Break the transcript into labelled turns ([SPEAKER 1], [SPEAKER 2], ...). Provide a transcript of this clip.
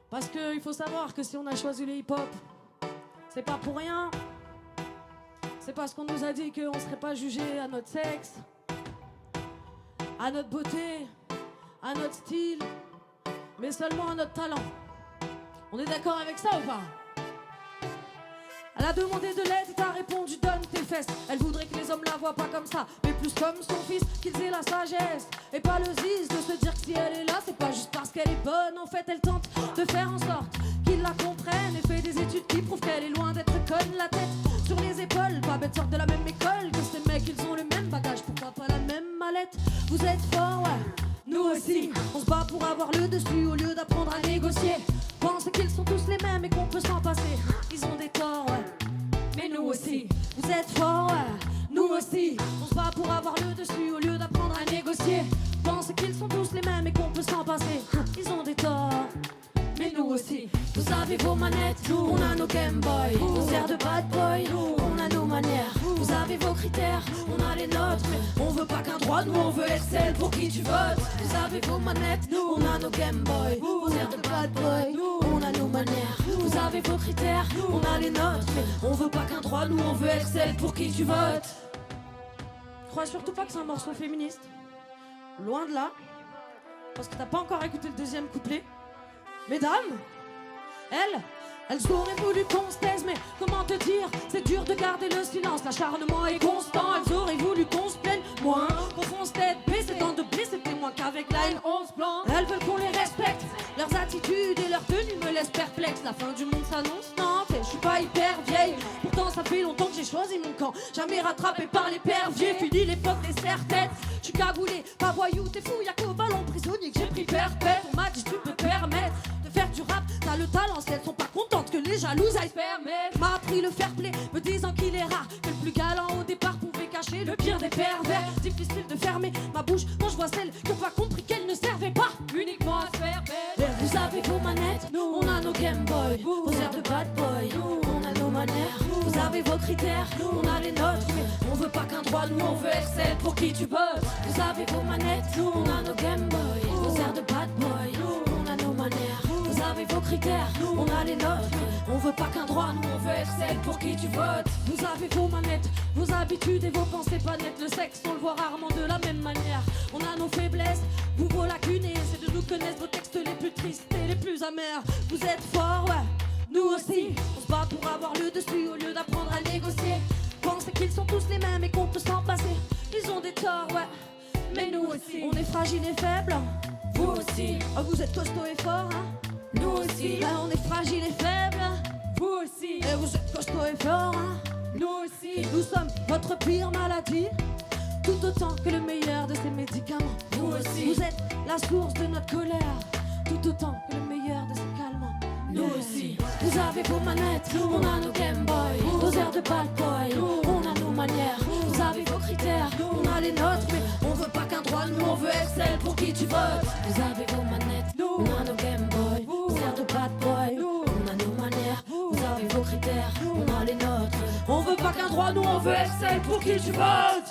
[SPEAKER 1] Parce qu'il faut savoir que si on a choisi le hip-hop, c'est pas pour rien. C'est parce qu'on nous a dit qu'on ne serait pas jugé à notre sexe, à notre beauté, à notre style, mais seulement à notre talent. On est d'accord avec ça ou pas? Elle a demandé de l'aide et t'as répondu donne tes fesses. Elle voudrait que les hommes la voient pas comme ça, mais plus comme son fils, qu'ils aient la sagesse et pas le zis de se dire que si elle est là, c'est pas juste parce qu'elle est bonne. En fait, elle tente de faire en sorte qu'ils la comprennent et fait des études qui prouvent qu'elle est loin d'être conne. La tête sur les épaules, pas bête, sortent de la même école que ces mecs, ils ont le même bagage, pourquoi pas la même mallette? Vous êtes forts, ouais, nous aussi. On se bat pour avoir le dessus au lieu d'apprendre à négocier. Pensent qu'ils sont tous les mêmes et qu'on peut s'en passer. Ils ont des torts, ouais, mais nous aussi. Vous êtes forts, ouais, nous aussi. On se bat pour avoir le dessus au lieu d'apprendre à négocier. Pensent qu'ils sont tous les mêmes et qu'on peut s'en passer. Ils ont des torts, mais nous aussi. Vous avez vos manettes, nous on a nos Game Boy. Nos airs de bad boy, nous on a nos manières. Vous avez vos critères, on a les nôtres. Mais on veut pas qu'un droit, nous on veut être celle pour qui tu votes. Vous avez vos manettes, nous on a nos Game Boy. Vos airs de bad boy, nous on a nos manières. Vous avez vos critères, nous on a les nôtres. Mais on veut pas qu'un droit, nous on veut être celle pour qui tu votes. Crois surtout pas que c'est un morceau féministe. Loin de là. Parce que t'as pas encore écouté le deuxième couplet. Mesdames, elles auraient voulu qu'on se taise, mais comment te dire, c'est dur de garder le silence, l'acharnement est constant. Elles auraient voulu qu'on se plaigne moins, qu'on fonce tête baissée dans de blé, c'était moins qu'avec la haine on se blanc. Elles veulent qu'on les respecte, leurs attitudes et leurs tenues me laissent perplexe. La fin du monde s'annonce, non, je suis pas hyper vieille. Pourtant ça fait longtemps que j'ai choisi mon camp, jamais rattrapé par les perviers. Fini l'époque des serre-têtes, je suis cagoulé, pas voyou, t'es fou, y'a qu'au ballon prisonnier que j'ai pris perpète. On m'a dit tu peux te permettre de faire du rap, t'as le talent, si elles sont pas contentes que les jalouses aillent se permettre. M'a appris le fair play, me disant qu'il est rare, que le plus galant au départ pouvait cacher le pire des pervers. Difficile de fermer ma bouche quand je vois celles qui ont pas compris qu'elles ne servaient pas uniquement à se faire bête. Vous avez vos manettes, nous on a nos Game Boy. Vos airs de bad boy, nous on a nos manières. Vous avez vos critères, nous on a les nôtres. Mais on veut pas qu'un droit, nous on veut être celle pour qui tu bosses. Vous avez vos manettes, nous on a nos Game Boy. Vos airs de bad boy, nous on a nos manières. Vous avez vos critères, nous on a les nôtres. Mais on veut pas qu'un droit, nous on veut être celle pour qui tu votes. Vous avez vos manettes, vos habitudes et vos pensées pas nettes. Le sexe, on le voit rarement de la même manière. On a nos faiblesses, vous vos lacunes. Et c'est de nous connaître vos textes les plus tristes et les plus amers. Vous êtes forts, ouais, nous aussi. On se bat pour avoir le dessus au lieu d'apprendre à négocier. Pensent qu'ils sont tous les mêmes et qu'on peut s'en passer. Ils ont des torts, ouais, mais nous aussi. On est fragiles et faibles, vous aussi. Oh, vous êtes costaud et fort, hein. Nous aussi. Ben, on est fragiles et faibles, vous aussi. Et vous êtes costaud et fort, hein. Nous aussi. Et nous sommes votre pire maladie, tout autant que le meilleur de ces médicaments. Vous aussi. Vous êtes la source de notre colère, tout autant que le meilleur de ces calmants. Nous aussi. Vous avez vos manettes, nous on a nos Game Boy. Vos airs de bad boy, nous on a nos manières. Vous avez vos critères, nous on a les nôtres. Mais on veut pas qu'un droit, nous on veut être celle pour qui tu votes. Vous avez vos manettes, nous on a nos Game Boy. Vos airs de bad boy, nous on a nos manières. Vous avez vos critères, nous on a les nôtres. On veut pas qu'un droit, nous on veut être celle pour qui tu votes.